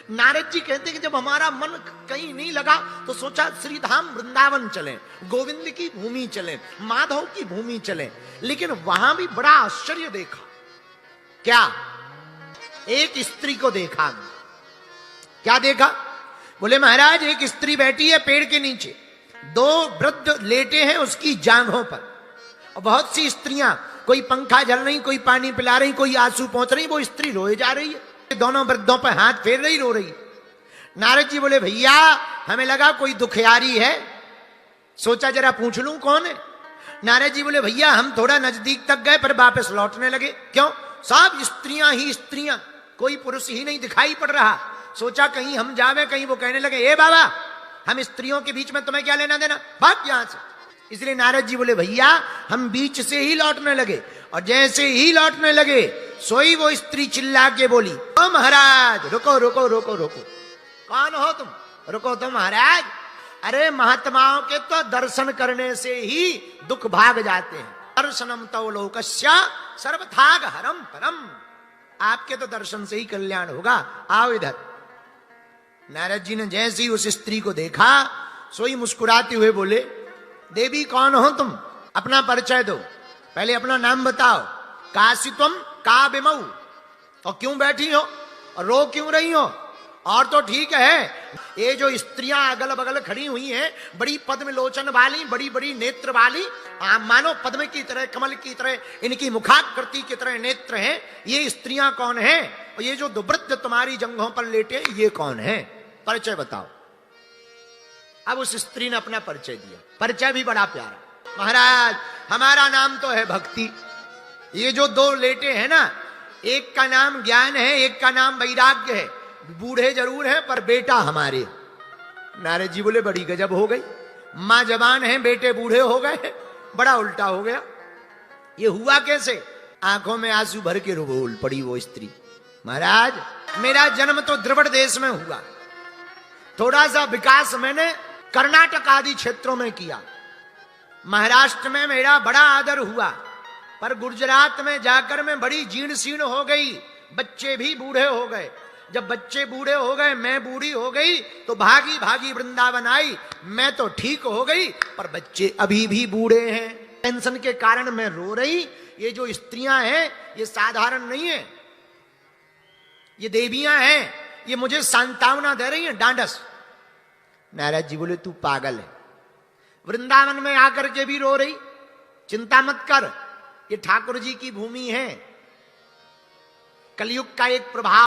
नारद जी कहते हैं कि जब हमारा मन कहीं नहीं लगा तो सोचा श्रीधाम वृंदावन चलें, गोविंद की भूमि चलें, माधव की भूमि चलें। लेकिन वहां भी बड़ा आश्चर्य देखा। क्या? एक स्त्री को देखा। क्या देखा? बोले महाराज एक स्त्री बैठी है पेड़ के नीचे, दो वृद्ध लेटे हैं उसकी जांघों पर, और बहुत सी स्त्रियां, कोई पंखा झल रही, कोई पानी पिला रही, कोई आंसू पहुंच रही, वो स्त्री रोए जा रही है, दोनों वृद्धों पर हाथ फेर रही, रो रही। नारद जी बोले भैया हमें लगा कोई दुखियारी है, सोचा जरा पूछ लूं कौन है। नारद जी बोले भैया हम थोड़ा नजदीक तक गए पर वापस लौटने लगे। क्यों? सब स्त्रियां ही स्त्रियां, कोई पुरुष ही नहीं दिखाई पड़ रहा। सोचा कहीं हम जावे, कहीं वो कहने लगे ए बाबा हम स्त्रियों के बीच में तुम्हें क्या लेना देना, भाग यहां से। इसलिए नारद जी बोले भैया हम बीच से ही लौटने लगे, और जैसे ही लौटने लगे सोई वो स्त्री चिल्ला के बोली ओ महाराज रुको रुको रुको रुको। कौन हो तुम? रुको तुम महाराज, अरे महात्माओं के तो दर्शन करने से ही दुख भाग जाते हैं। दर्शनम तो लोकस्य सर्वथाग हरम परम, आपके तो दर्शन से ही कल्याण होगा, आओ इधर। नारद जी ने जैसे ही उस स्त्री को देखा सोई मुस्कुराते हुए बोले देवी कौन हो तुम, अपना परिचय दो, पहले अपना नाम बताओ। काशी तुम का बिमऊ, और क्यों बैठी हो और रो क्यों रही हो? और तो ठीक है, ये जो स्त्रियां अगल बगल खड़ी हुई हैं बड़ी पद्म लोचन वाली, बड़ी बड़ी नेत्र वाली, मानो पद्म की तरह, कमल की तरह इनकी मुखाकृति की तरह नेत्र हैं, ये स्त्रियां कौन हैं? और ये जो दुवृत्त तुम्हारी जंघों पर लेटे ये कौन है? परिचय बताओ। अब उस स्त्री ने अपना परिचय दिया, परिचय भी बड़ा प्यारा। महाराज हमारा नाम तो है भक्ति, ये जो दो लेटे हैं ना, एक का नाम ज्ञान है, एक का नाम वैराग्य है, बूढ़े जरूर हैं पर बेटा हमारे। नारद जी बोले बड़ी गजब हो गई, मां जवान है बेटे बूढ़े हो गए, बड़ा उल्टा हो गया। ये हुआ कैसे? आंखों में आंसू भर के रोल पड़ी वो स्त्री। महाराज मेरा जन्म तो द्रविड़ देश में हुआ, थोड़ा सा विकास मैंने कर्नाटक आदि क्षेत्रों में किया, महाराष्ट्र में मेरा बड़ा आदर हुआ, पर गुजरात में जाकर मैं बड़ी जीर्ण शीर्ण हो गई, बच्चे भी बूढ़े हो गए। जब बच्चे बूढ़े हो गए, मैं बूढ़ी हो गई, तो भागी भागी वृंदावन आई। मैं तो ठीक हो गई पर बच्चे अभी भी बूढ़े हैं, टेंशन के कारण मैं रो रही। ये जो स्त्रियां हैं ये साधारण नहीं है, ये देवियां हैं, ये मुझे सांत्वना दे रही हैं, डांडस। नारद जी बोले तू पागल है, वृंदावन में आकर के भी रो रही, चिंता मत कर, ये ठाकुर जी की भूमि है, कलयुग का एक प्रभाव